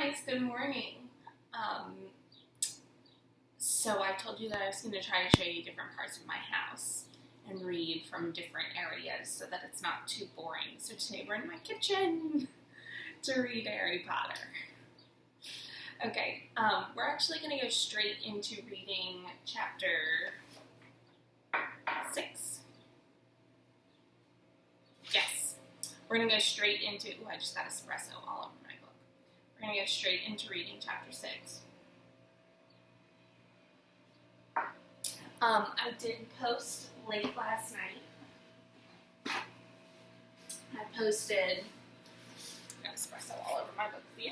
guys, good morning. So I told you that I was going to try to show you different parts of my house and read from different areas so that it's not too boring. So today we're in my kitchen to read Harry Potter. Okay, we're actually going to go straight into reading chapter 6. Yes, we're going to go straight into, I just got espresso all over my book. We're going to go straight into reading chapter 6. I did post late last night. I posted, got espresso all over my book for you.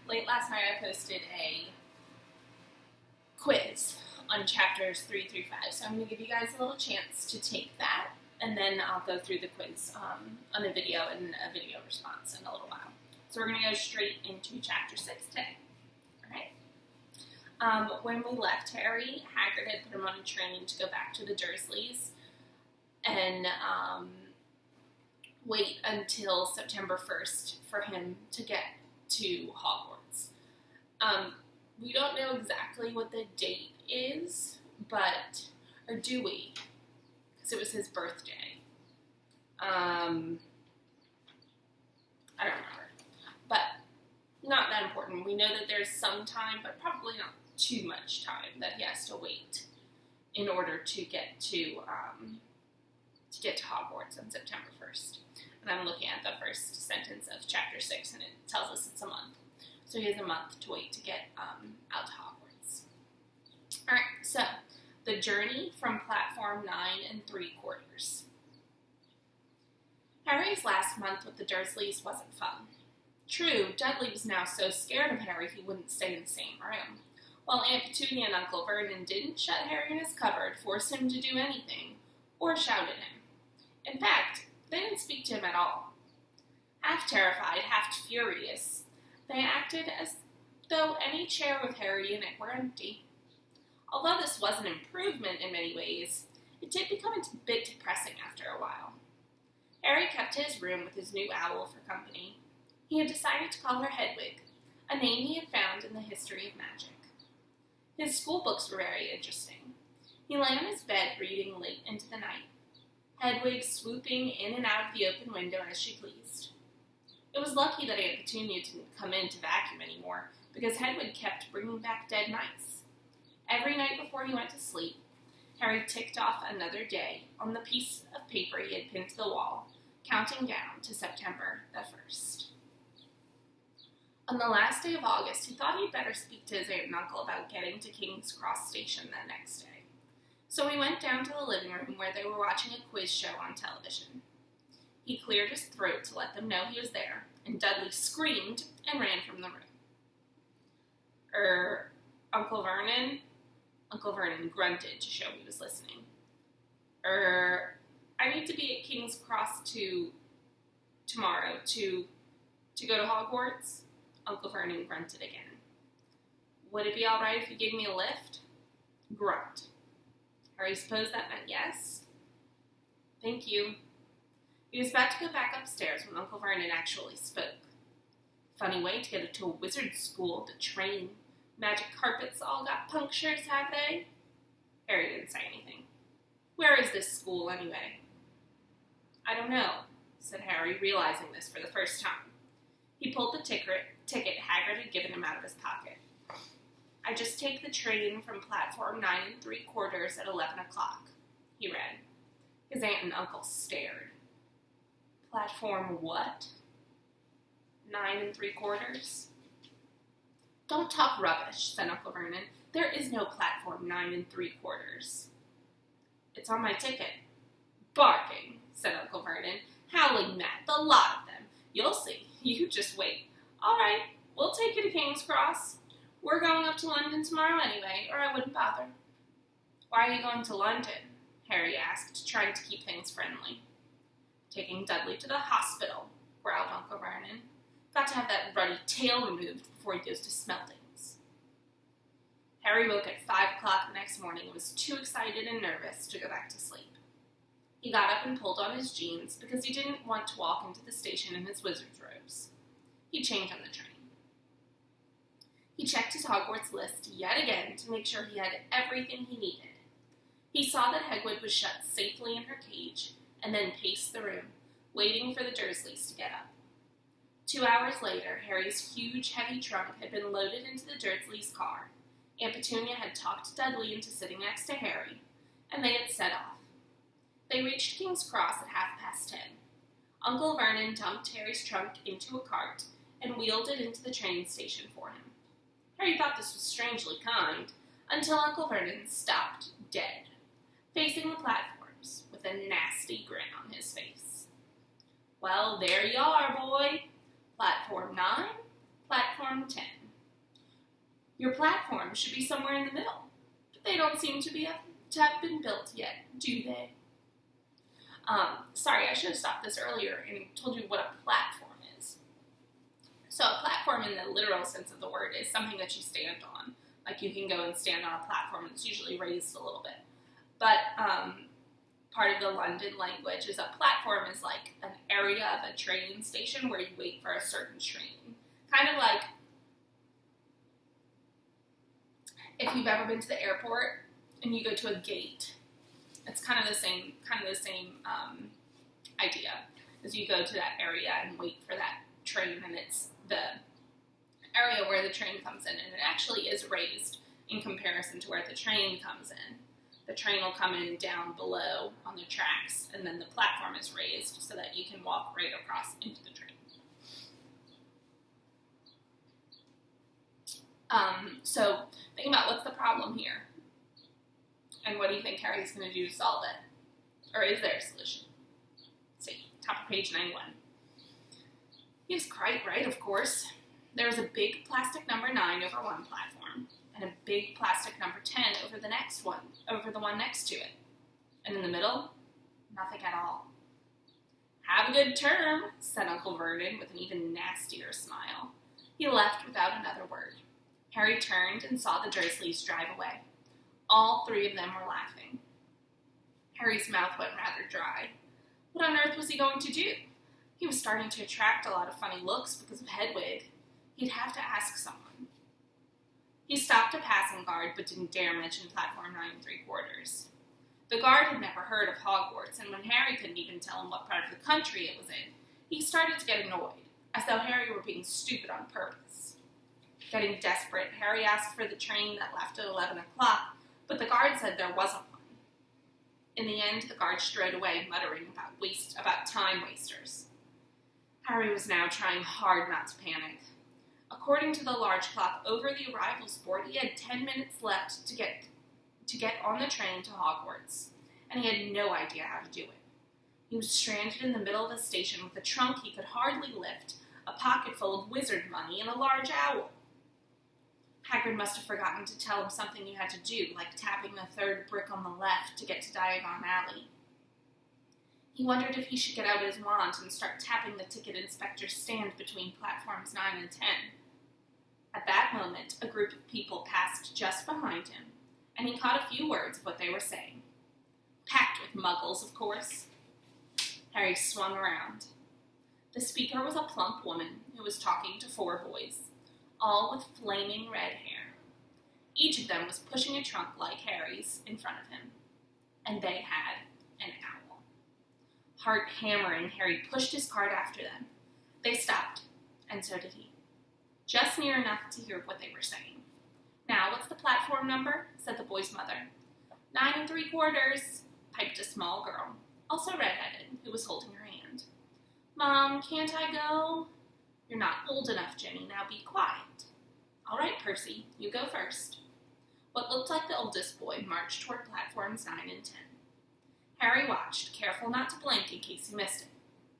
Late last night I posted a quiz on chapters 3 through 5. So I'm going to give you guys a little chance to take that, and then I'll go through the quiz on a video and a video response in a little while. So we're going to go straight into chapter 6 today. When we left Harry, Hagrid had put him on a train to go back to the Dursleys and wait until September 1st for him to get to Hogwarts. We don't know exactly what the date is, or do we? Because it was his birthday. I don't remember. But not that important. We know that there's some time, but probably not too much time that he has to wait in order to get to Hogwarts on September 1st. And I'm looking at the first sentence of chapter 6, and it tells us it's a month. So he has a month to wait to get out to Hogwarts. Alright, so the journey from platform 9 3/4. Harry's last month with the Dursleys wasn't fun. True, Dudley was now so scared of Harry he wouldn't stay in the same room, while Aunt Petunia and Uncle Vernon didn't shut Harry in his cupboard, force him to do anything, or shout at him. In fact, they didn't speak to him at all. Half terrified, half furious, they acted as though any chair with Harry in it were empty. Although this was an improvement in many ways, it did become a bit depressing after a while. Harry kept to his room with his new owl for company. He had decided to call her Hedwig, a name he had found in the history of magic. His school books were very interesting. He lay on his bed reading late into the night, Hedwig swooping in and out of the open window as she pleased. It was lucky that Aunt Petunia didn't come in to vacuum anymore, because Hedwig kept bringing back dead mice. Every night before he went to sleep, Harry ticked off another day on the piece of paper he had pinned to the wall, counting down to September the 1st. On the last day of August, he thought he'd better speak to his aunt and uncle about getting to King's Cross Station the next day. So he went down to the living room where they were watching a quiz show on television. He cleared his throat to let them know he was there, and Dudley screamed and ran from the room. Uncle Vernon? Uncle Vernon grunted to show he was listening. I need to be at King's Cross tomorrow to go to Hogwarts? Uncle Vernon grunted again. Would it be all right if you gave me a lift? Grunt. Harry supposed that meant yes. Thank you. He was about to go back upstairs when Uncle Vernon actually spoke. Funny way to get to a wizard's school to train. Magic carpets all got punctures, have they? Harry didn't say anything. Where is this school, anyway? I don't know, said Harry, realizing this for the first time. He pulled the ticket Hagrid had given him out of his pocket. I just take the train from platform 9 3/4 at 11 o'clock, he read. His aunt and uncle stared. Platform what? 9 3/4? Don't talk rubbish, said Uncle Vernon. There is no platform 9 3/4. It's on my ticket. Barking, said Uncle Vernon. Howling mad, the lot of them. You'll see. You just wait. All right, we'll take you to King's Cross. We're going up to London tomorrow anyway, or I wouldn't bother. Why are you going to London? Harry asked, trying to keep things friendly. Taking Dudley to the hospital, growled Uncle Vernon. Got to have that ruddy tail removed before he goes to Smeltings. Harry woke at 5 o'clock the next morning and was too excited and nervous to go back to sleep. He got up and pulled on his jeans because he didn't want to walk into the station in his wizard's robes. he'd change on the train. He checked his Hogwarts list yet again to make sure he had everything he needed. He saw that Hagrid was shut safely in her cage, and then paced the room, waiting for the Dursleys to get up. 2 hours later, Harry's huge, heavy trunk had been loaded into the Dursleys' car. Aunt Petunia had talked Dudley into sitting next to Harry, and they had set off. They reached King's Cross at 10:30. Uncle Vernon dumped Harry's trunk into a cart and wheeled it into the train station for him. Harry thought this was strangely kind, until Uncle Vernon stopped dead, facing the platforms, with a nasty grin on his face. "Well, there you are, boy. Platform 9, platform 10. Your platform should be somewhere in the middle, but they don't seem to have been built yet, do they?" Sorry, I should have stopped this earlier and told you what a platform is. So a platform in the literal sense of the word is something that you stand on. Like you can go and stand on a platform, and it's usually raised a little bit. But part of the London language is a platform is like an area of a train station where you wait for a certain train. Kind of like if you've ever been to the airport and you go to a gate. It's kind of the same idea, as you go to that area and wait for that train, and it's the area where the train comes in, and it actually is raised in comparison to where the train comes in. The train will come in down below on the tracks, and then the platform is raised so that you can walk right across into the train. So think about what's the problem here. And what do you think Harry's going to do to solve it? Or is there a solution? Let's see, top of page 91. He was quite right, of course. There was a big plastic number 9 over one platform, and a big plastic number 10 over the one next to it. And in the middle, nothing at all. "Have a good term," said Uncle Vernon with an even nastier smile. He left without another word. Harry turned and saw the Dursleys drive away. All 3 of them were laughing. Harry's mouth went rather dry. What on earth was he going to do? He was starting to attract a lot of funny looks because of Hedwig. He'd have to ask someone. He stopped a passing guard, but didn't dare mention platform 9 3/4. The guard had never heard of Hogwarts, and when Harry couldn't even tell him what part of the country it was in, he started to get annoyed, as though Harry were being stupid on purpose. Getting desperate, Harry asked for the train that left at 11 o'clock, but the guard said there wasn't one. In the end, the guard strode away, muttering about time wasters. Harry was now trying hard not to panic. According to the large clock over the arrivals board, he had 10 minutes left to get on the train to Hogwarts, and he had no idea how to do it. He was stranded in the middle of the station with a trunk he could hardly lift, a pocket full of wizard money, and a large owl. Hagrid must have forgotten to tell him something he had to do, like tapping the 3rd brick on the left to get to Diagon Alley. He wondered if he should get out his wand and start tapping the ticket inspector's stand between platforms 9 and 10. At that moment, a group of people passed just behind him, and he caught a few words of what they were saying. Packed with muggles, of course. Harry swung around. The speaker was a plump woman who was talking to 4 boys, all with flaming red hair. Each of them was pushing a trunk like Harry's in front of him, and they had an owl. Heart hammering, Harry pushed his cart after them. They stopped, and so did he. Just near enough to hear what they were saying. "Now, what's the platform number?" said the boy's mother. 9 3/4, piped a small girl, also redheaded, who was holding her hand. "Mom, can't I go?" "You're not old enough, Jenny. Now be quiet." "All right, Percy, you go first." What looked like the oldest boy marched toward platforms 9 and 10. Harry watched, careful not to blink in case he missed it.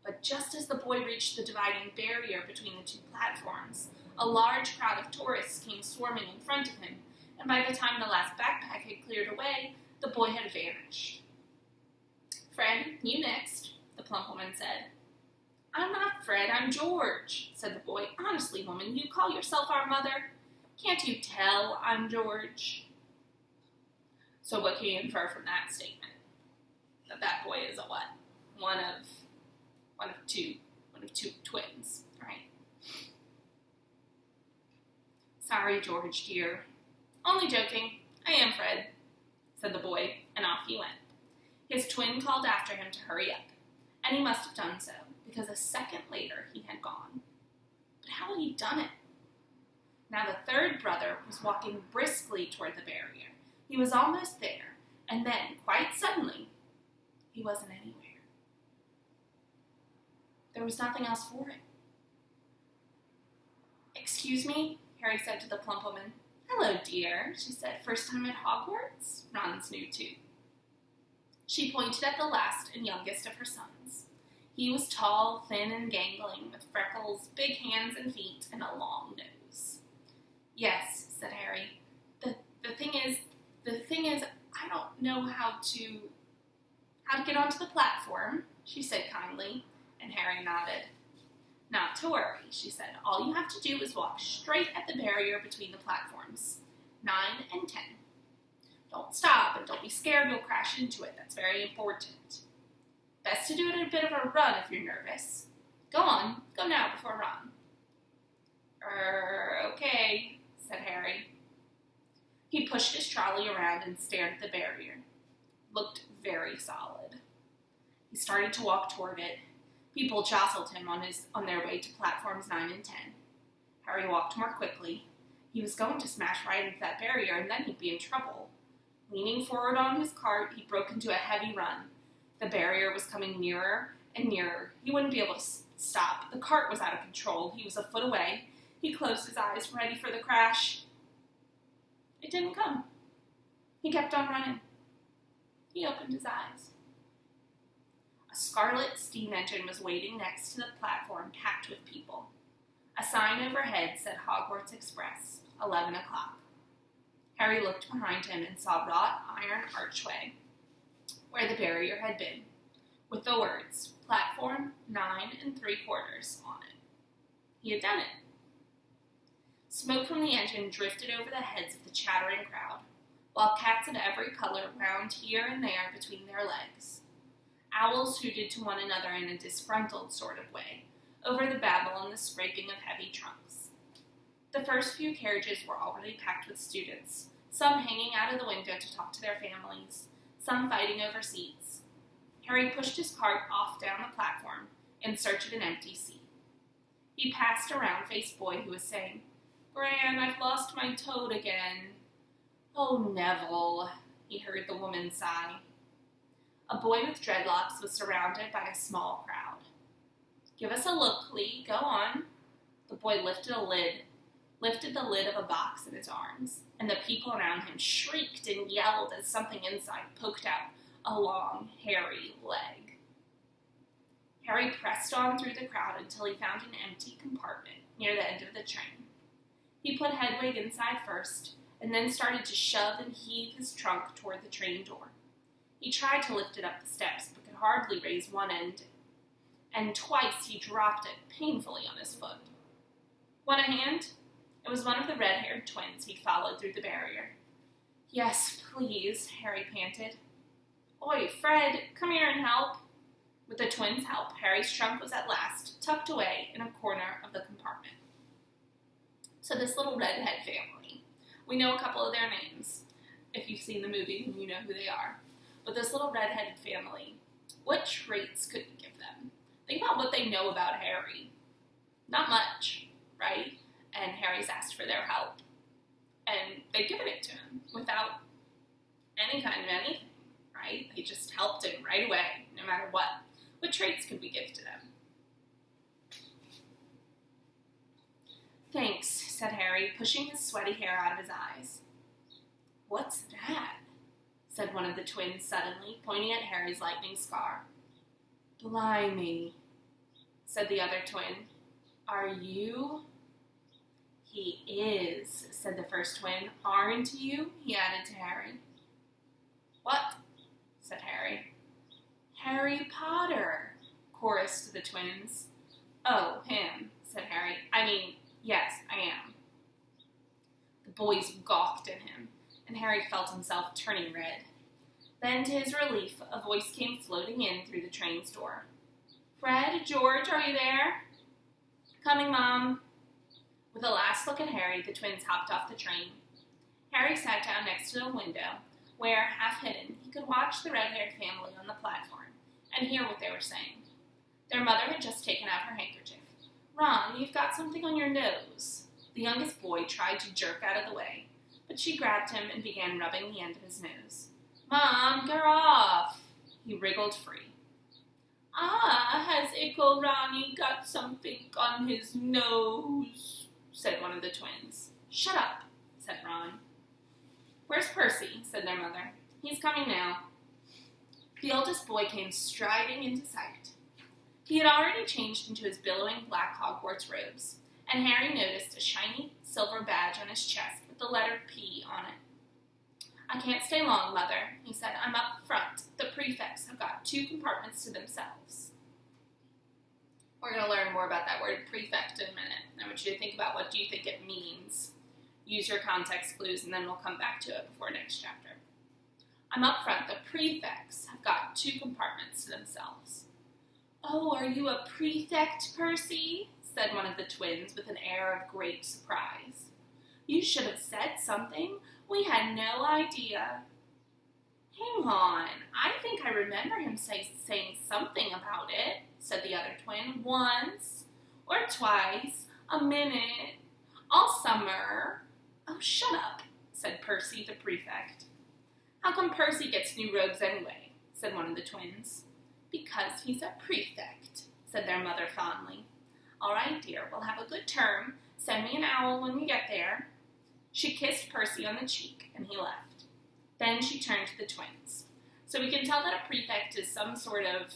But just as the boy reached the dividing barrier between the 2 platforms, a large crowd of tourists came swarming in front of him, and by the time the last backpack had cleared away, the boy had vanished. "Fred, you next," the plump woman said. "I'm not Fred, I'm George," said the boy. "Honestly, woman, you call yourself our mother? Can't you tell I'm George?" So what can you infer from that statement? That boy is a what? One of two twins, right? Sorry, George, dear. Only joking. I am Fred, said the boy, and off he went. His twin called after him to hurry up, and he must have done so, because a second later he had gone. But how had he done it? Now the third brother was walking briskly toward the barrier. He was almost there, and then, quite suddenly, he wasn't anywhere. There was nothing else for it. Excuse me, Harry said to the plump woman. Hello, dear, she said. First time at Hogwarts? Ron's new too. She pointed at the last and youngest of her sons. He was tall, thin, and gangling, with freckles, big hands and feet, and a long nose. Yes, said Harry. The thing is, I don't know how to get onto the platform, she said kindly, and Harry nodded. Not to worry, she said. All you have to do is walk straight at the barrier between the platforms, 9 and 10. Don't stop, and don't be scared you'll crash into it. That's very important. Best to do it at a bit of a run if you're nervous. Go on, go now before Ron. Okay, said Harry. He pushed his trolley around and stared at the barrier. Looked very solid. He started to walk toward it. People jostled him on their way to platforms 9 and 10. Harry walked more quickly. He was going to smash right into that barrier, and then he'd be in trouble. Leaning forward on his cart, he broke into a heavy run. The barrier was coming nearer and nearer. He wouldn't be able to stop. The cart was out of control. He was a foot away. He closed his eyes, ready for the crash. It didn't come. He kept on running. He opened his eyes. A scarlet steam engine was waiting next to the platform, packed with people. A sign overhead said Hogwarts Express, 11 o'clock. Harry looked behind him and saw wrought iron archway where the barrier had been, with the words, Platform 9 3/4 on it. He had done it. Smoke from the engine drifted over the heads of the chattering crowd, while cats of every color wound here and there between their legs. Owls hooted to one another in a disgruntled sort of way, over the babble and the scraping of heavy trunks. The first few carriages were already packed with students, some hanging out of the window to talk to their families, some fighting over seats. Harry pushed his cart off down the platform in search of an empty seat. He passed a round-faced boy who was saying, Gran, I've lost my toad again. Oh, Neville, he heard the woman sigh. A boy with dreadlocks was surrounded by a small crowd. Give us a look, Lee. Go on. The boy lifted the lid of a box in his arms, and the people around him shrieked and yelled as something inside poked out a long, hairy leg. Harry pressed on through the crowd until he found an empty compartment near the end of the train. He put Hedwig inside first, and then started to shove and heave his trunk toward the train door. He tried to lift it up the steps, but could hardly raise one end, and twice he dropped it painfully on his foot. Want a hand? It was one of the red-haired twins he'd followed through the barrier. Yes, please, Harry panted. Oi, Fred, come here and help. With the twins' help, Harry's trunk was at last tucked away in a corner of the compartment. So this little redhead family, we know a couple of their names. If you've seen the movie, then you know who they are. But this little redheaded family, what traits could we give them? Think about what they know about Harry. Not much, right? And Harry's asked for their help. And they've given it to him without any kind of anything, right? They just helped him right away, no matter what. What traits could we give to them? Thanks, said Harry, pushing his sweaty hair out of his eyes. What's that? Said one of the twins suddenly, pointing at Harry's lightning scar. Blimey, said the other twin. Are you? He is, said the first twin. Aren't you? He added to Harry. What? Said Harry. Harry Potter, chorused the twins. Oh, him, said Harry. Yes, I am. The boys gawked at him, and Harry felt himself turning red. Then, to his relief, a voice came floating in through the train's door. Fred, George, are you there? Coming, Mom. With a last look at Harry, the twins hopped off the train. Harry sat down next to the window, where, half hidden, he could watch the red-haired family on the platform and hear what they were saying. Their mother had just taken out her handkerchief. "Ron, you've got something on your nose." The youngest boy tried to jerk out of the way, but she grabbed him and began rubbing the end of his nose. "Mom, get off!" He wriggled free. "Has Ickle Ronnie got something on his nose?" said one of the twins. "Shut up," said Ron. "Where's Percy?" said their mother. "He's coming now." The oldest boy came striding into sight. He had already changed into his billowing black Hogwarts robes, and Harry noticed a shiny silver badge on his chest with the letter P on it. "I can't stay long, Mother," he said. "I'm up front. The prefects have got 2 compartments to themselves." We're going to learn more about that word prefect in a minute. I want you to think about what do you think it means. Use your context clues, and then we'll come back to it before next chapter. "I'm up front. The prefects have got 2 compartments to themselves." "Oh, are you a prefect, Percy?" said one of the twins with an air of great surprise. "You should have said something. We had no idea." "Hang on, I think I remember him saying something about it," said the other twin. "Once, or twice, a minute, all summer." "Oh, shut up," said Percy, the prefect. "How come Percy gets new robes anyway?" said one of the twins. "Because he's a prefect," said their mother fondly. "All right, dear, we'll have a good term. Send me an owl when we get there." She kissed Percy on the cheek, and he left. Then she turned to the twins. So we can tell that a prefect is some sort of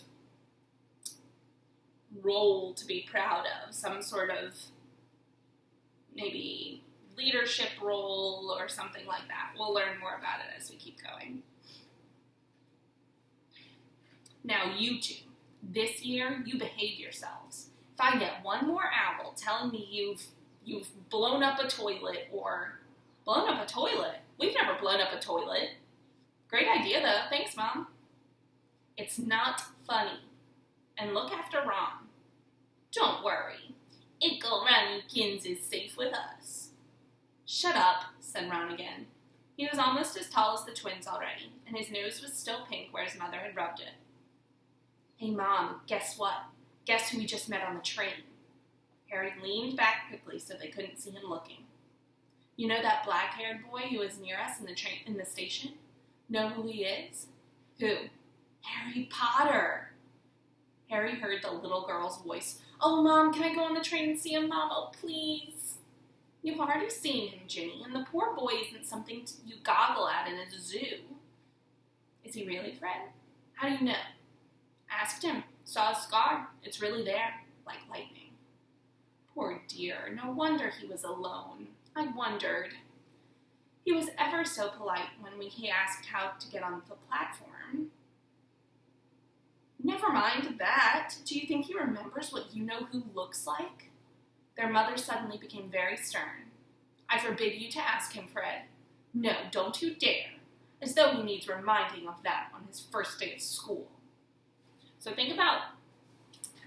role to be proud of, some sort of maybe leadership role or something like that. We'll learn more about it as we keep going. Now you two, this year you behave yourselves. If I get one more owl telling me you've blown up a toilet or blown up a toilet. We've never blown up a toilet. Great idea, though. Thanks, Mom. It's not funny. And look after Ron. Don't worry. Ickle Ronnykins is safe with us. Shut up, said Ron again. He was almost as tall as the twins already, and his nose was still pink where his mother had rubbed it. Hey, Mom, guess what? Guess who we just met on the train? Harry leaned back quickly so they couldn't see him looking. You know that black-haired boy who was near us in the station? Know who he is? Who? Harry Potter. Harry heard the little girl's voice. Oh, Mom, can I go on the train and see him, Mom? Oh, please. You've already seen him, Ginny, and the poor boy isn't something you goggle at in a zoo. Is he really, Fred? How do you know? Asked him. Saw a scar. It's really there, like lightning. Poor dear, no wonder he was alone. I wondered. He was ever so polite when he asked how to get on the platform. Never mind that. Do you think he remembers what you-know-who looks like? Their mother suddenly became very stern. I forbid you to ask him, Fred. No, don't you dare. As though he needs reminding of that on his first day of school. So think about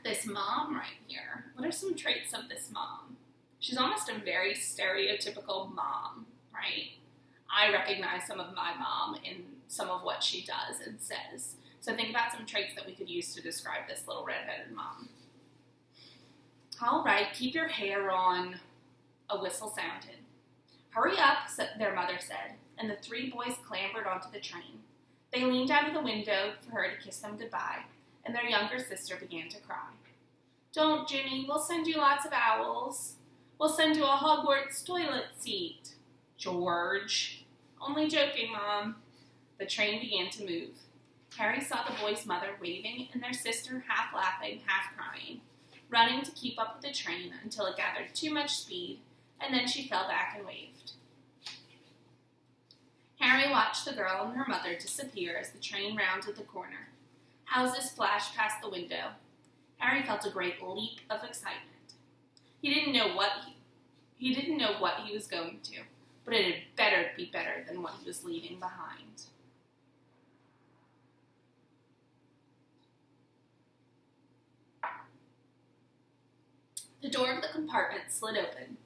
this mom right here. What are some traits of this mom? She's almost a very stereotypical mom, right? I recognize some of my mom in some of what she does and says. So think about some traits that we could use to describe this little redheaded mom. All right, keep your hair on. A whistle sounded. Hurry up, their mother said, and the 3 boys clambered onto the train. They leaned out of the window for her to kiss them goodbye, and their younger sister began to cry. Don't, Ginny, we'll send you lots of owls. We'll send you a Hogwarts toilet seat. George. Only joking, Mom. The train began to move. Harry saw the boy's mother waving and their sister half laughing, half crying, running to keep up with the train until it gathered too much speed, and then she fell back and waved. Harry watched the girl and her mother disappear as the train rounded the corner. Houses flashed past the window. Harry felt a great leap of excitement. He didn't know what he was going to, but it had better be better than what he was leaving behind. The door of the compartment slid open.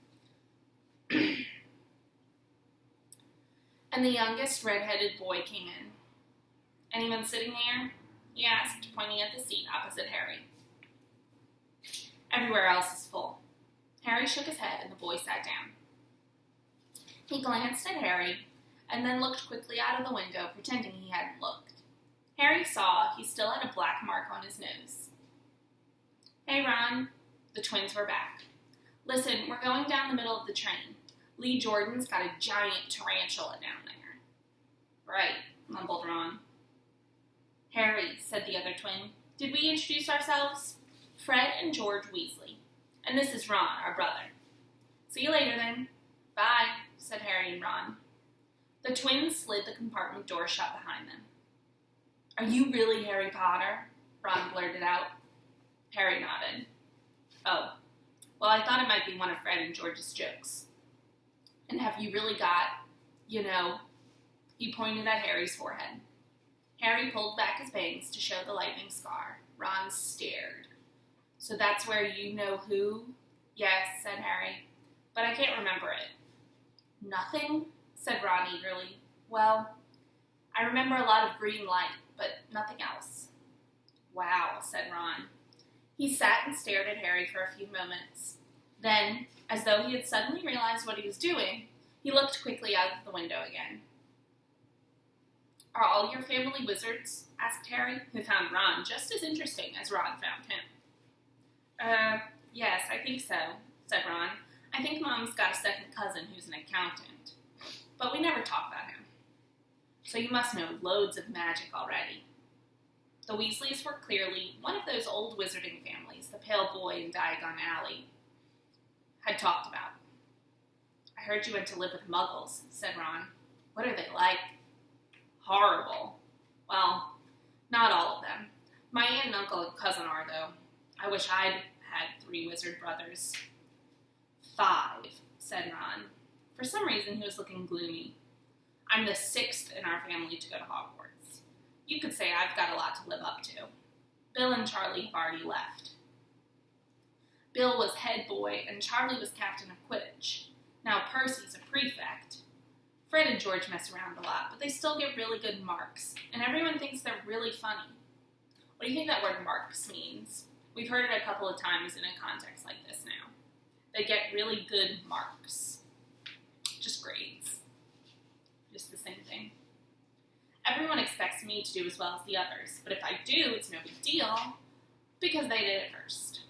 and the youngest red-headed boy came in. "Anyone sitting there?" he asked, pointing at the seat opposite Harry. "Everywhere else is full." Harry shook his head, and the boy sat down. He glanced at Harry, and then looked quickly out of the window, pretending he hadn't looked. Harry saw he still had a black mark on his nose. "Hey, Ron." The twins were back. "Listen, we're going down the middle of the train. Lee Jordan's got a giant tarantula down there." "Right," mumbled Ron. "Harry," said the other twin, "did we introduce ourselves?" "Fred and George Weasley. And this is Ron, our brother." "See you later, then." "Bye," said Harry and Ron. The twins slid the compartment door shut behind them. "Are you really Harry Potter?" Ron blurted out. Harry nodded. "Oh, well, I thought it might be one of Fred and George's jokes. And have you really got, he pointed at Harry's forehead. Harry pulled back his bangs to show the lightning scar. Ron stared. "So that's where you know who?" "Yes," said Harry, "but I can't remember it." "Nothing?" said Ron eagerly. "Well, I remember a lot of green light, but nothing else." "Wow," said Ron. He sat and stared at Harry for a few moments. Then, as though he had suddenly realized what he was doing, he looked quickly out of the window again. "Are all your family wizards?" asked Harry, who found Ron just as interesting as Ron found him. Yes, I think so," said Ron. "I think Mom's got a second cousin who's an accountant. But we never talk about him. So you must know loads of magic already." The Weasleys were clearly one of those old wizarding families the pale boy in Diagon Alley had talked about. "I heard you went to live with Muggles," said Ron. "What are they like?" "Horrible. Well, not all of them. My aunt and uncle and cousin are, though. I wish I'd had 3 wizard brothers." "5, said Ron. For some reason, he was looking gloomy. "I'm the 6th in our family to go to Hogwarts. You could say I've got a lot to live up to. Bill and Charlie have already left." Bill was head boy, and Charlie was captain of Quidditch. Now Percy's a prefect. Fred and George mess around a lot, but they still get really good marks, and everyone thinks they're really funny. What do you think that word marks means? We've heard it a couple of times in a context like this now. They get really good marks. Just grades. Just the same thing. Everyone expects me to do as well as the others, but if I do, it's no big deal, because they did it first.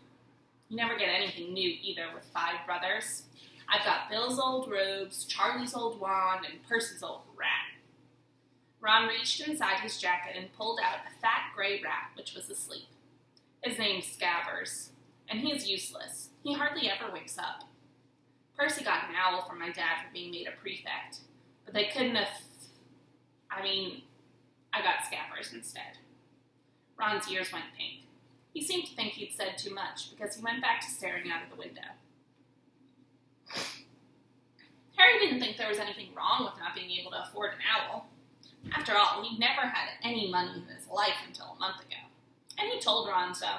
You never get anything new either with 5 brothers. I've got Bill's old robes, Charlie's old wand, and Percy's old rat. Ron reached inside his jacket and pulled out a fat gray rat which was asleep. His name's Scabbers, and he's useless. He hardly ever wakes up. Percy got an owl from my dad for being made a prefect, but they couldn't have... I got Scabbers instead. Ron's ears went pink. He seemed to think he'd said too much, because he went back to staring out of the window. Harry didn't think there was anything wrong with not being able to afford an owl. After all, he'd never had any money in his life until a month ago, and he told Ron so.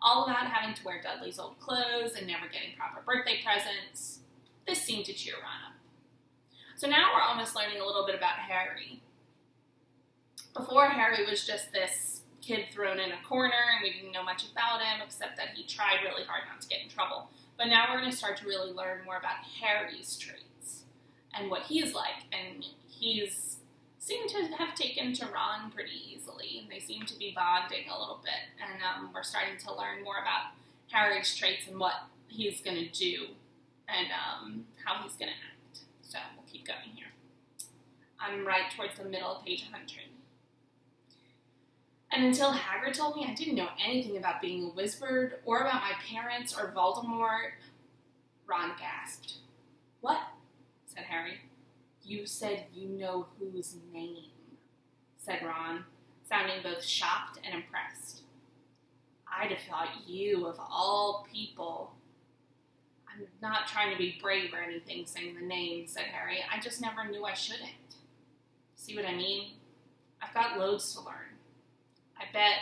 All about having to wear Dudley's old clothes and never getting proper birthday presents. This seemed to cheer Ron up. So now we're almost learning a little bit about Harry. Before, Harry was just this kid thrown in a corner, and we didn't know much about him, except that he tried really hard not to get in trouble. But now we're going to start to really learn more about Harry's traits and what he's like. And he's seemed to have taken to Ron pretty easily. They seem to be bonding a little bit. And we're starting to learn more about Harry's traits and what he's going to do and how he's going to act. So we'll keep going here. I'm right towards the middle of page 100. And until Hagrid told me, I didn't know anything about being a wizard, or about my parents, or Voldemort. Ron gasped. "What?" said Harry. "You said you know whose name," said Ron, sounding both shocked and impressed. "I'd have thought you, of all people." "I'm not trying to be brave or anything saying the name," said Harry. "I just never knew I shouldn't. See what I mean? I've got loads to learn. I bet,"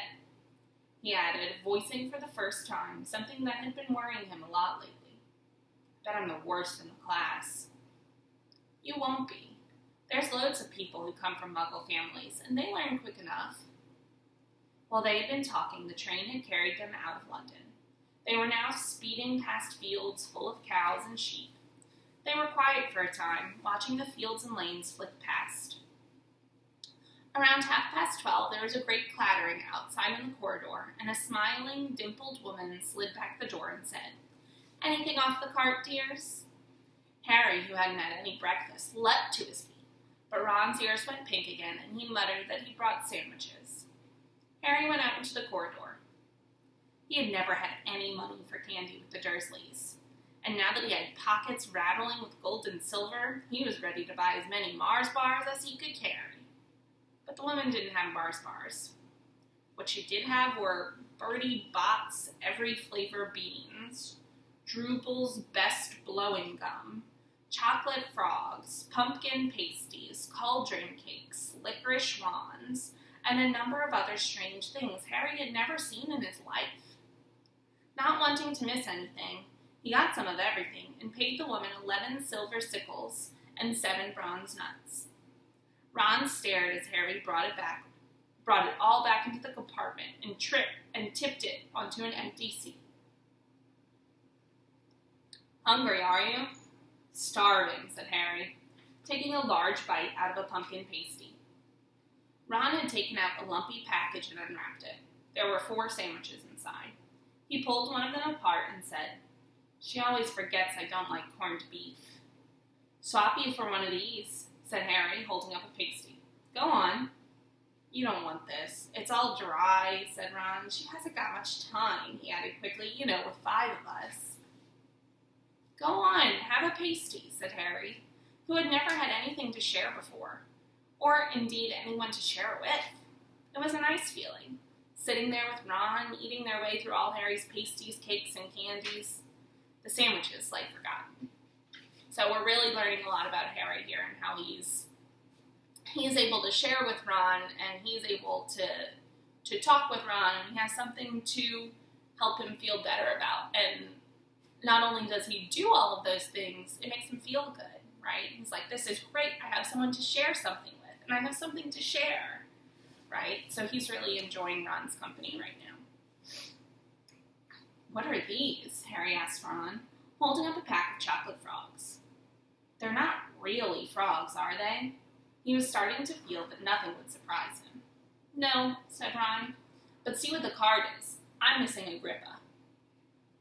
he added, voicing for the first time something that had been worrying him a lot lately. "I bet I'm the worst in the class." "You won't be. There's loads of people who come from Muggle families, and they learn quick enough." While they had been talking, the train had carried them out of London. They were now speeding past fields full of cows and sheep. They were quiet for a time, watching the fields and lanes flit past. Around 12:30, there was a great clattering outside in the corridor, and a smiling, dimpled woman slid back the door and said, "Anything off the cart, dears?" Harry, who hadn't had any breakfast, leapt to his feet, but Ron's ears went pink again, and he muttered that he brought sandwiches. Harry went out into the corridor. He had never had any money for candy with the Dursleys, and now that he had pockets rattling with gold and silver, he was ready to buy as many Mars bars as he could carry. But the woman didn't have Mars bars. What she did have were Bertie Bott's every flavor beans, Drooble's best blowing gum, chocolate frogs, pumpkin pasties, cauldron cakes, licorice wands, and a number of other strange things Harry had never seen in his life. Not wanting to miss anything, he got some of everything and paid the woman 11 silver sickles and 7 bronze nuts. Ron stared as Harry brought it all back into the compartment and tipped it onto an empty seat. "Hungry, are you?" "Starving," said Harry, taking a large bite out of a pumpkin pasty. Ron had taken out a lumpy package and unwrapped it. There were 4 sandwiches inside. He pulled one of them apart and said, "She always forgets I don't like corned beef." "Swap you for one of these," said Harry, holding up a pasty. "Go on." "You don't want this. It's all dry," said Ron. "She hasn't got much time," he added quickly, with 5 of us. "Go on, have a pasty," said Harry, who had never had anything to share before, or indeed anyone to share it with. It was a nice feeling, sitting there with Ron, eating their way through all Harry's pasties, cakes, and candies. The sandwiches, like forgotten. So we're really learning a lot about Harry here and how he's able to share with Ron, and he's able to talk with Ron, and he has something to help him feel better about. And not only does he do all of those things, it makes him feel good, right? He's like, "This is great. I have someone to share something with, and I have something to share," right? So he's really enjoying Ron's company right now. "What are these?" Harry asked Ron, holding up a pack of chocolate frogs. "They're not really frogs, are they?" He was starting to feel that nothing would surprise him. "No," said Ron, "but see what the card is. I'm missing Agrippa."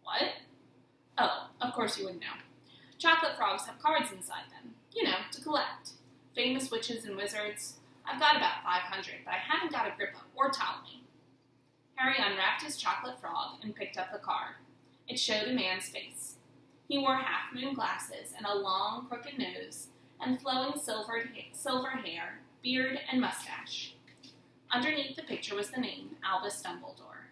"What?" "Oh, of course you wouldn't know. Chocolate frogs have cards inside them, to collect. Famous witches and wizards. I've got about 500, but I haven't got Agrippa or Ptolemy." Harry unwrapped his chocolate frog and picked up the card. It showed a man's face. He wore half-moon glasses and a long, crooked nose and flowing silver hair, beard, and mustache. Underneath the picture was the name, Albus Dumbledore.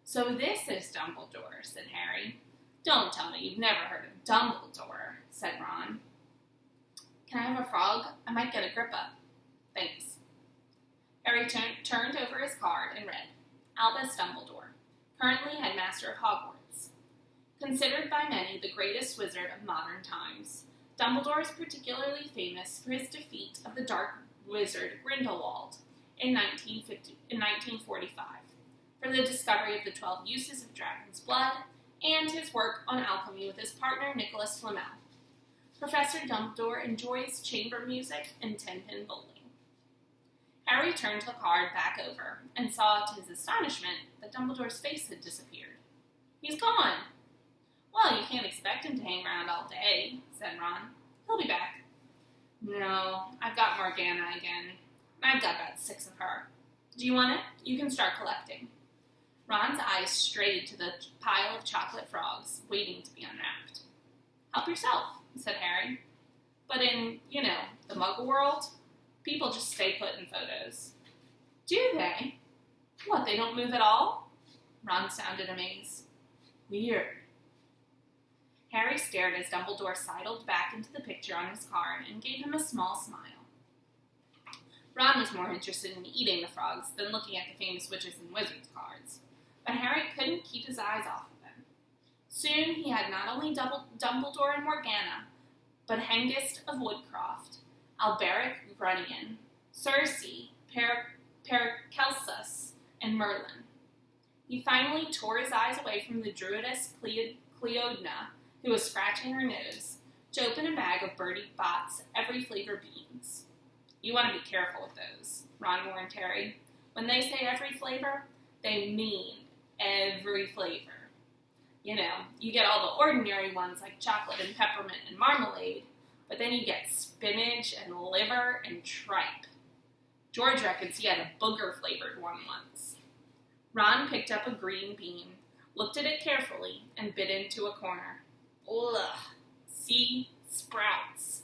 "So this is Dumbledore," said Harry. "Don't tell me you've never heard of Dumbledore," said Ron. "Can I have a frog? I might get Agrippa." "Thanks." Harry turned over his card and read, "Albus Dumbledore, currently headmaster of Hogwarts. Considered by many the greatest wizard of modern times, Dumbledore is particularly famous for his defeat of the dark wizard Grindelwald in 1945, for the discovery of the 12 uses of dragon's blood, and his work on alchemy with his partner Nicholas Flamel. Professor Dumbledore enjoys chamber music and 10-pin bowling." Harry turned the card back over and saw, to his astonishment, that Dumbledore's face had disappeared. "He's gone." "Well, you can't expect him to hang around all day," said Ron. "He'll be back." "No, I've got Morgana again. I've got about 6 of her. Do you want it? You can start collecting." Ron's eyes strayed to the pile of chocolate frogs waiting to be unwrapped. "Help yourself," said Harry. "But in, the Muggle world, people just stay put in photos." "Do they? What, they don't move at all?" Ron sounded amazed. "Weird." Harry stared as Dumbledore sidled back into the picture on his card and gave him a small smile. Ron was more interested in eating the frogs than looking at the famous witches and wizards cards, but Harry couldn't keep his eyes off of them. Soon he had not only Dumbledore and Morgana, but Hengist of Woodcroft, Alberic Grunion, Circe, Paracelsus, and Merlin. He finally tore his eyes away from the druidess Cleodna, who was scratching her nose, to open a bag of Bertie Bott's every flavor beans. You want to be careful with those, Ron warned Harry. When they say every flavor, they mean every flavor. You know, you get all the ordinary ones like chocolate and peppermint and marmalade, but then you get spinach and liver and tripe. George reckons he had a booger-flavored one once. Ron picked up a green bean, looked at it carefully, and bit into a corner. Ugh, see? Sprouts.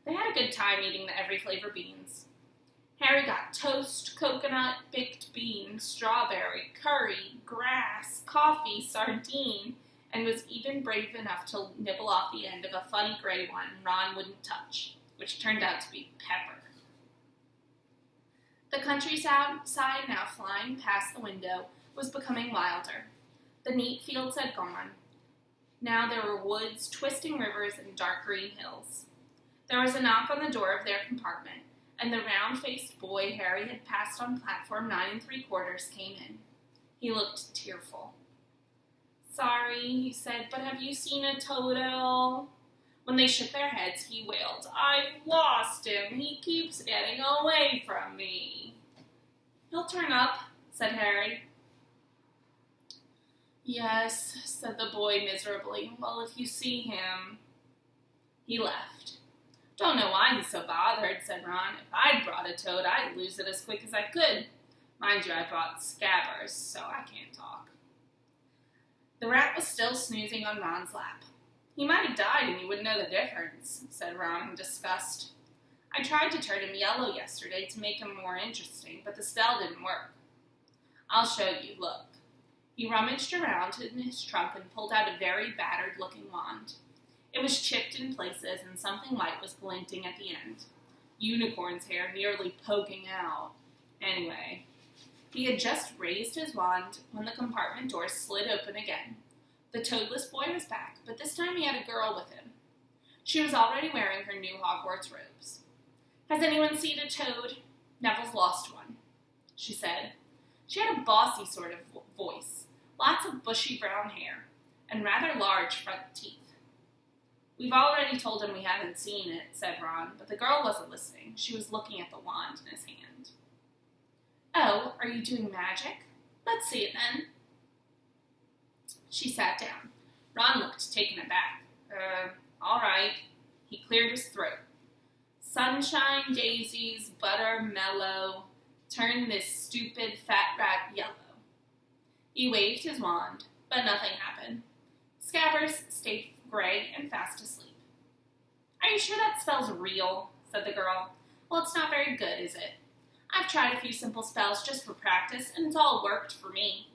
They had a good time eating the every flavor beans. Harry got toast, coconut, baked bean, strawberry, curry, grass, coffee, sardine, and was even brave enough to nibble off the end of a funny gray one Ron wouldn't touch, which turned out to be pepper. The countryside, now flying past the window, was becoming wilder. The neat fields had gone. Now there were woods, twisting rivers, and dark green hills. There was a knock on the door of their compartment, and the round-faced boy Harry had passed on platform 9 3/4 came in. He looked tearful. "Sorry," he said, "but have you seen a toad at all?" When they shook their heads, he wailed, "I've lost him. He keeps getting away from me." "He'll turn up," said Harry. "Yes," said the boy miserably. "Well, if you see him." He left. "Don't know why he's so bothered," said Ron. "If I'd brought a toad, I'd lose it as quick as I could. Mind you, I brought Scabbers, so I can't talk." The rat was still snoozing on Ron's lap. "He might have died and you wouldn't know the difference," said Ron in disgust. "I tried to turn him yellow yesterday to make him more interesting, but the spell didn't work." "I'll show you, look." He rummaged around in his trunk and pulled out a very battered-looking wand. It was chipped in places and something white was glinting at the end. Unicorn's hair nearly poking out. Anyway, he had just raised his wand when the compartment door slid open again. The toadless boy was back, but this time he had a girl with him. She was already wearing her new Hogwarts robes. "Has anyone seen a toad? Neville's lost one," she said. She had a bossy sort of voice, lots of bushy brown hair, and rather large front teeth. "We've already told him we haven't seen it," said Ron, but the girl wasn't listening. She was looking at the wand in his hand. "Oh, are you doing magic? Let's see it then." She sat down. Ron looked taken aback. All right." He cleared his throat. "Sunshine, daisies, butter, mellow, turn this stupid fat rat yellow." He waved his wand, but nothing happened. Scabbers stayed gray and fast asleep. "Are you sure that spell's real?" said the girl. "Well, it's not very good, is it? I've tried a few simple spells just for practice, and it's all worked for me.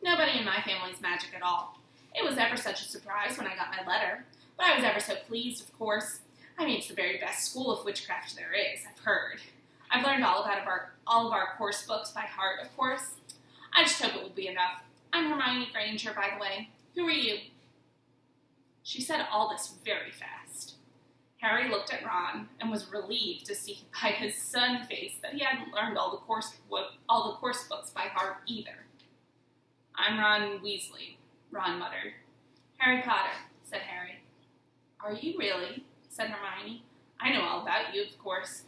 Nobody in my family's magic at all. It was ever such a surprise when I got my letter, but I was ever so pleased, of course. I mean, it's the very best school of witchcraft there is, I've heard. I've learned all of our course books by heart, of course. I just hope it will be enough. I'm Hermione Granger, by the way. Who are you?" She said all this very fast. Harry looked at Ron and was relieved to see by his sun face that he hadn't learned all the course books by heart either. "I'm Ron Weasley," Ron muttered. "Harry Potter," said Harry. "Are you really?" said Hermione. "I know all about you, of course.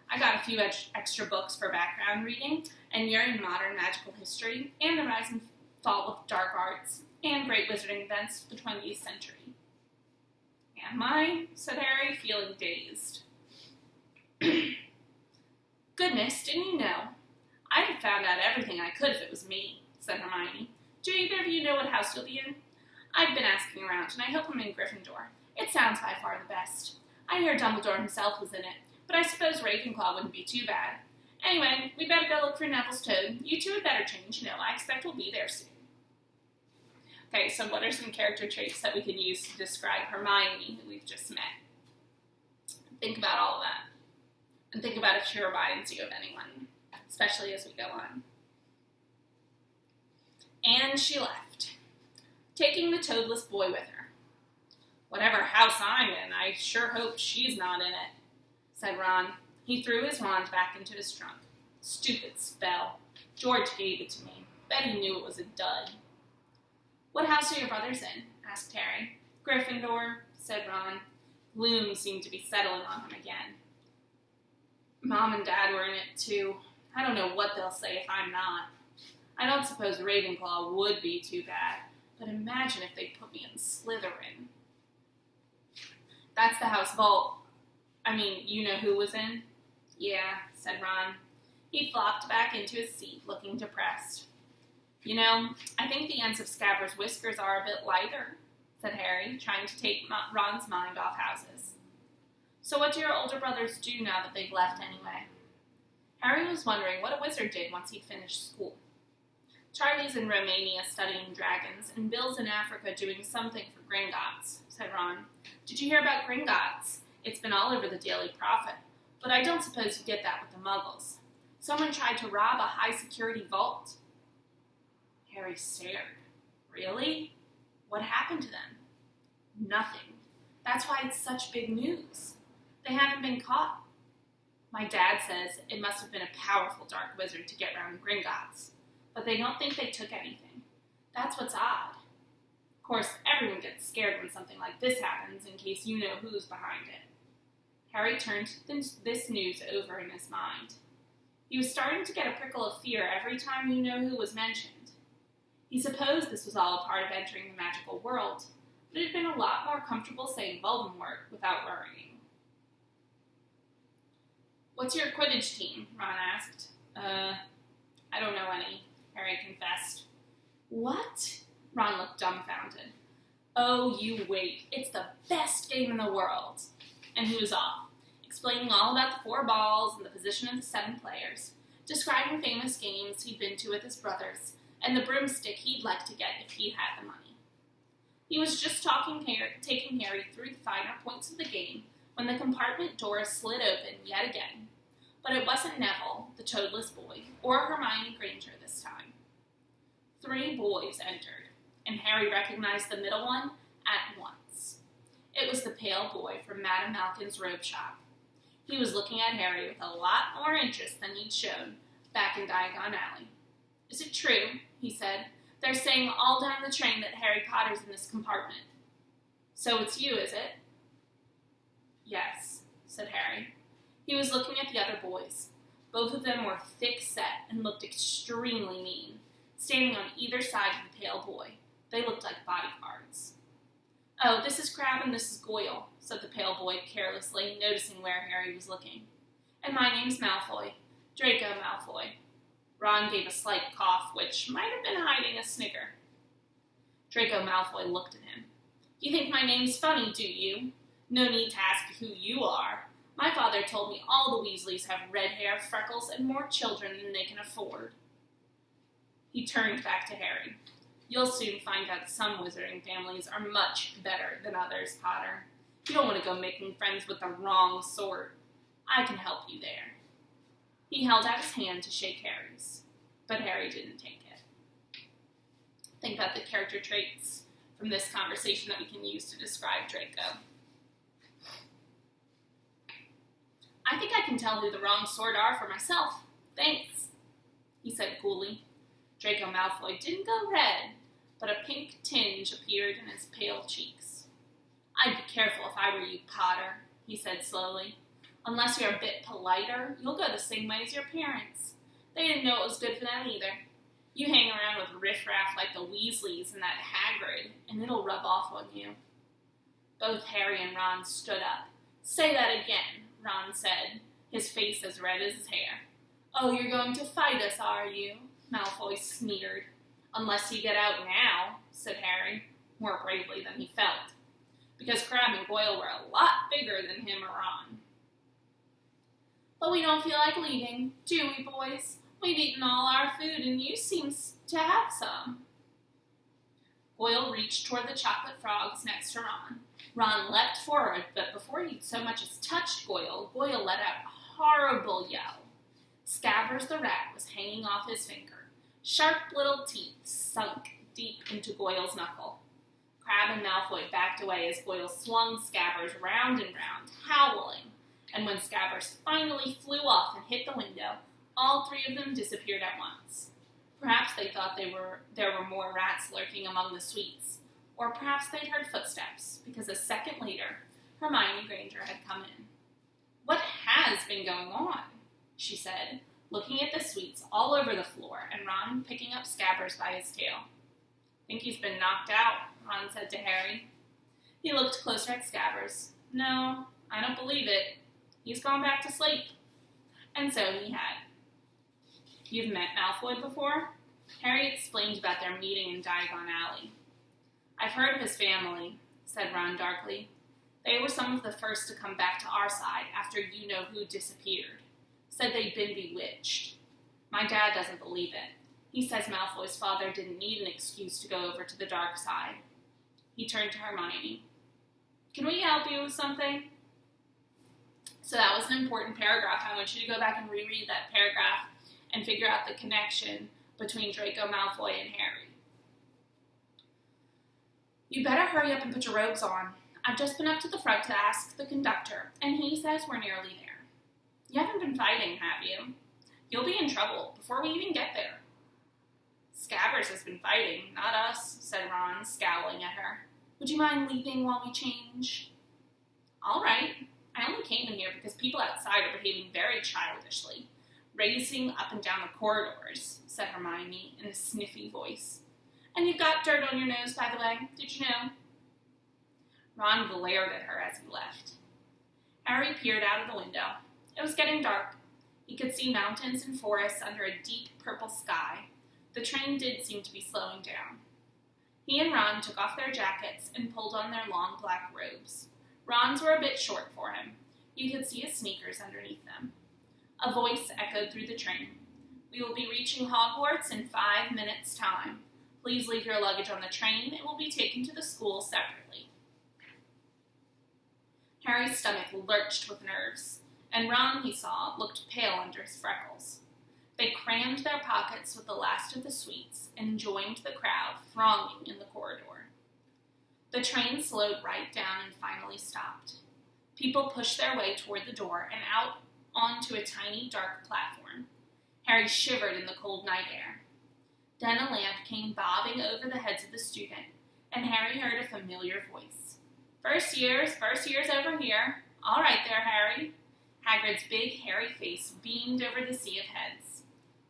I got a few extra books for background reading, and you're in modern magical history, and the rise and fall of dark arts, and great wizarding events of the 20th century." "Am I?" said Harry, feeling dazed. "Goodness, didn't you know? I'd have found out everything I could if it was me," said Hermione. "Do either of you know what house you'll be in? I've been asking around, and I hope I'm in Gryffindor. It sounds by far the best. I hear Dumbledore himself was in it, but I suppose Ravenclaw wouldn't be too bad. Anyway, we better go look for Neville's toad. You two had better change, I expect we'll be there soon." Okay, so what are some character traits that we can use to describe Hermione, who we've just met? Think about all of that. And think about if she reminds you of anyone, especially as we go on. And she left, taking the toadless boy with her. "Whatever house I'm in, I sure hope she's not in it." said Ron. He threw his wand back into his trunk. Stupid spell. George gave it to me. Bet he knew it was a dud. What house are your brothers in? Asked Harry. Gryffindor, said Ron. Gloom seemed to be settling on him again. Mom and Dad were in it, too. I don't know what they'll say if I'm not. I don't suppose Ravenclaw would be too bad, but imagine if they put me in Slytherin. That's the house vault. I mean, you know who was in? Yeah, said Ron. He flopped back into his seat, looking depressed. You know, I think the ends of Scabbers' whiskers are a bit lighter, said Harry, trying to take Ron's mind off houses. So what do your older brothers do now that they've left anyway? Harry was wondering what a wizard did once he'd finished school. Charlie's in Romania studying dragons, and Bill's in Africa doing something for Gringotts, said Ron. Did you hear about Gringotts? It's been all over the Daily Prophet, but I don't suppose you get that with the Muggles. Someone tried to rob a high-security vault. Harry stared. Really? What happened to them? Nothing. That's why it's such big news. They haven't been caught. My dad says it must have been a powerful dark wizard to get round Gringotts, but they don't think they took anything. That's what's odd. Of course, everyone gets scared when something like this happens in case you know who's behind it. Harry turned this news over in his mind. He was starting to get a prickle of fear every time you know who was mentioned. He supposed this was all a part of entering the magical world, but it had been a lot more comfortable saying Voldemort without worrying. What's your Quidditch team? Ron asked. I don't know any, Harry confessed. What? Ron looked dumbfounded. Oh, you wait. It's the best game in the world. And he was off, explaining all about the 4 balls and the position of the 7 players, describing famous games he'd been to with his brothers, and the broomstick he'd like to get if he had the money. He was just taking Harry through the finer points of the game when the compartment door slid open yet again. But it wasn't Neville, the toadless boy, or Hermione Granger this time. 3 boys entered, and Harry recognized the middle one at once. It was the pale boy from Madame Malkin's robe shop. He was looking at Harry with a lot more interest than he'd shown back in Diagon Alley. Is it true? He said. They're saying all down the train that Harry Potter's in this compartment. So it's you, is it? Yes, said Harry. He was looking at the other boys. Both of them were thick-set and looked extremely mean, standing on either side of the pale boy. They looked like bodyguards. Oh, this is Crabbe and this is Goyle, said the pale boy carelessly, noticing where Harry was looking. And my name's Malfoy, Draco Malfoy. Ron gave a slight cough, which might have been hiding a snicker. Draco Malfoy looked at him. You think my name's funny, do you? No need to ask who you are. My father told me all the Weasleys have red hair, freckles, and more children than they can afford. He turned back to Harry. You'll soon find out some wizarding families are much better than others, Potter. You don't want to go making friends with the wrong sort. I can help you there. He held out his hand to shake Harry's, but Harry didn't take it. Think about the character traits from this conversation that we can use to describe Draco. I think I can tell who the wrong sort are for myself. Thanks, he said coolly. Draco Malfoy didn't go red, but a pink tinge appeared in his pale cheeks. I'd be careful if I were you, Potter, he said slowly. Unless you're a bit politer, you'll go the same way as your parents. They didn't know it was good for them either. You hang around with riffraff like the Weasleys and that Hagrid, and it'll rub off on you. Both Harry and Ron stood up. Say that again, Ron said, his face as red as his hair. Oh, you're going to fight us, are you? Malfoy sneered. Unless you get out now, said Harry, more bravely than he felt, because Crabbe and Goyle were a lot bigger than him or Ron. But we don't feel like leaving, do we, boys? We've eaten all our food, and you seem to have some. Goyle reached toward the chocolate frogs next to Ron. Ron leapt forward, but before he'd so much as touched Goyle, Goyle let out a horrible yell. Scabbers the rat was hanging off his finger. Sharp little teeth sunk deep into Goyle's knuckle. Crabbe and Malfoy backed away as Goyle swung Scabbers round and round, howling, and when Scabbers finally flew off and hit the window, all three of them disappeared at once. Perhaps they thought there were more rats lurking among the sweets, or perhaps they'd heard footsteps, because a second later, Hermione Granger had come in. "What has been going on?" she said, looking at the sweets all over the floor and Ron picking up Scabbers by his tail. "Think he's been knocked out," Ron said to Harry. He looked closer at Scabbers. "No, I don't believe it. He's gone back to sleep." And so he had. "You've met Malfoy before?" Harry explained about their meeting in Diagon Alley. "I've heard of his family," said Ron darkly. "They were some of the first to come back to our side after you-know-who disappeared. Said they'd been bewitched. My dad doesn't believe it. He says Malfoy's father didn't need an excuse to go over to the dark side." He turned to Hermione. "Can we help you with something?" So that was an important paragraph. I want you to go back and reread that paragraph and figure out the connection between Draco Malfoy and Harry. "You better hurry up and put your robes on. I've just been up to the front to ask the conductor, and he says we're nearly there." "You haven't been fighting, have you?" "You'll be in trouble before we even get there." "Scabbers has been fighting, not us," said Ron, scowling at her. "Would you mind leaving while we change?" "All right. I only came in here because people outside are behaving very childishly, racing up and down the corridors," said Hermione in a sniffy voice. "And you've got dirt on your nose, by the way. Did you know?" Ron glared at her as he left. Harry peered out of the window. It was getting dark. He could see mountains and forests under a deep purple sky. The train did seem to be slowing down. He and Ron took off their jackets and pulled on their long black robes. Ron's were a bit short for him. You could see his sneakers underneath them. A voice echoed through the train. "We will be reaching Hogwarts in 5 minutes' time. Please leave your luggage on the train. It will be taken to the school separately." Harry's stomach lurched with nerves, and Ron, he saw, looked pale under his freckles. They crammed their pockets with the last of the sweets and joined the crowd thronging in the corridor. The train slowed right down and finally stopped. People pushed their way toward the door and out onto a tiny, dark platform. Harry shivered in the cold night air. Then a lamp came bobbing over the heads of the student, and Harry heard a familiar voice. First years over here. All right there, Harry." Hagrid's big, hairy face beamed over the sea of heads.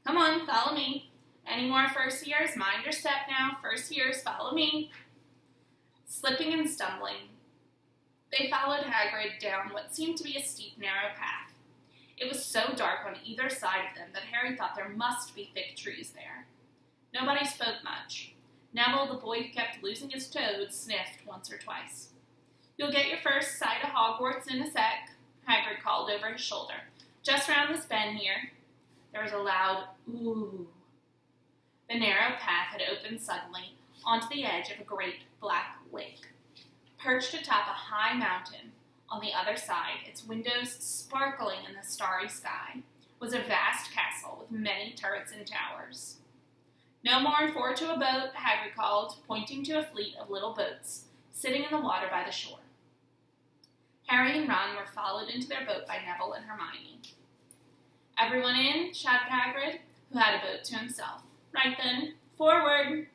"Come on, follow me. Any more first years? Mind your step now. First years, follow me." Slipping and stumbling, they followed Hagrid down what seemed to be a steep, narrow path. It was so dark on either side of them that Harry thought there must be thick trees there. Nobody spoke much. Neville, the boy who kept losing his toad, sniffed once or twice. "You'll get your first sight of Hogwarts in a sec," Hagrid called over his shoulder. "Just round this bend here." There was a loud ooh. The narrow path had opened suddenly onto the edge of a great black lake. Perched atop a high mountain, on the other side, its windows sparkling in the starry sky, was a vast castle with many turrets and towers. "No more forward to a boat," Hagrid called, pointing to a fleet of little boats sitting in the water by the shore. Harry and Ron were followed into their boat by Neville and Hermione. "Everyone in?" shouted Hagrid, who had a boat to himself. "Right then, forward!"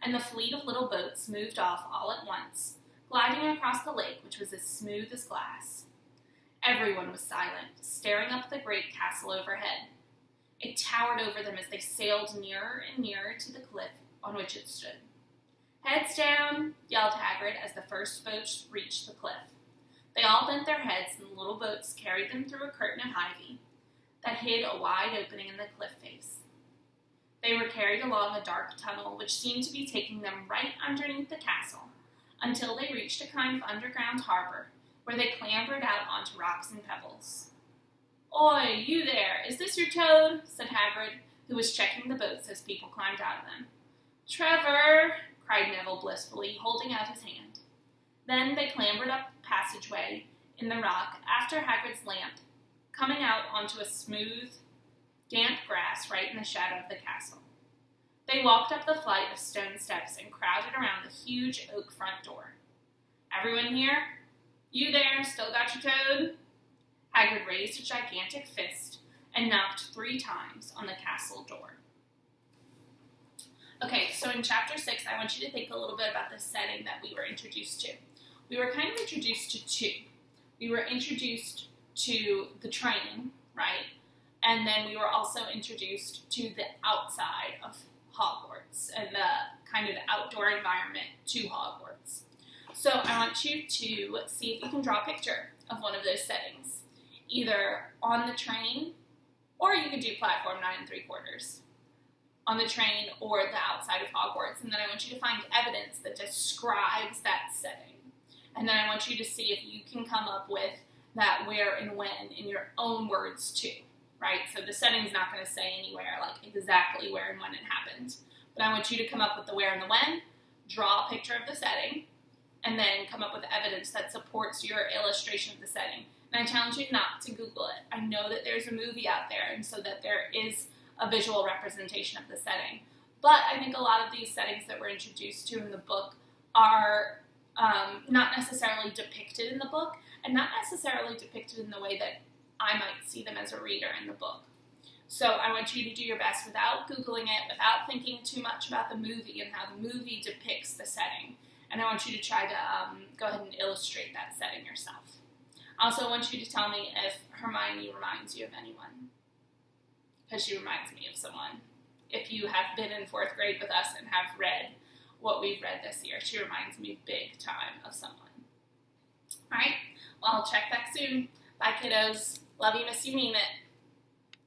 And the fleet of little boats moved off all at once, gliding across the lake, which was as smooth as glass. Everyone was silent, staring up at the great castle overhead. It towered over them as they sailed nearer and nearer to the cliff on which it stood. "Heads down!" yelled Hagrid as the first boats reached the cliff. They all bent their heads, and the little boats carried them through a curtain of ivy that hid a wide opening in the cliff face. They were carried along a dark tunnel which seemed to be taking them right underneath the castle, until they reached a kind of underground harbor, where they clambered out onto rocks and pebbles. "Oi, you there! Is this your toad?" said Hagrid, who was checking the boats as people climbed out of them. "Trevor!" cried Neville blissfully, holding out his hand. Then they clambered up the passageway in the rock after Hagrid's lamp, coming out onto a smooth, damp grass right in the shadow of the castle. They walked up the flight of stone steps and crowded around the huge oak front door. "Everyone here? You there, still got your toad?" Hagrid raised a gigantic fist and knocked 3 times on the castle door. Okay, so in Chapter 6, I want you to think a little bit about the setting that we were introduced to. We were kind of introduced to 2. We were introduced to the train, right? And then we were also introduced to the outside of Hogwarts and the kind of outdoor environment to Hogwarts. So I want you to see if you can draw a picture of one of those settings, either on the train, or you could do platform 9 3/4, on the train or the outside of Hogwarts. And then I want you to find evidence that describes that setting. And then I want you to see if you can come up with that where and when in your own words too, right? So the setting's not going to say anywhere like exactly where and when it happened. But I want you to come up with the where and the when, draw a picture of the setting, and then come up with evidence that supports your illustration of the setting. And I challenge you not to Google it. I know that there's a movie out there, and so that there is a visual representation of the setting. But I think a lot of these settings that we're introduced to in the book are not necessarily depicted in the book, and not necessarily depicted in the way that I might see them as a reader in the book. So I want you to do your best without Googling it, without thinking too much about the movie and how the movie depicts the setting. And I want you to try to go ahead and illustrate that setting yourself. I also want you to tell me if Hermione reminds you of anyone, because she reminds me of someone. If you have been in 4th grade with us and have read what we've read this year, she reminds me big time of someone. All right, well, I'll check back soon. Bye, kiddos. Love you, miss you, mean it.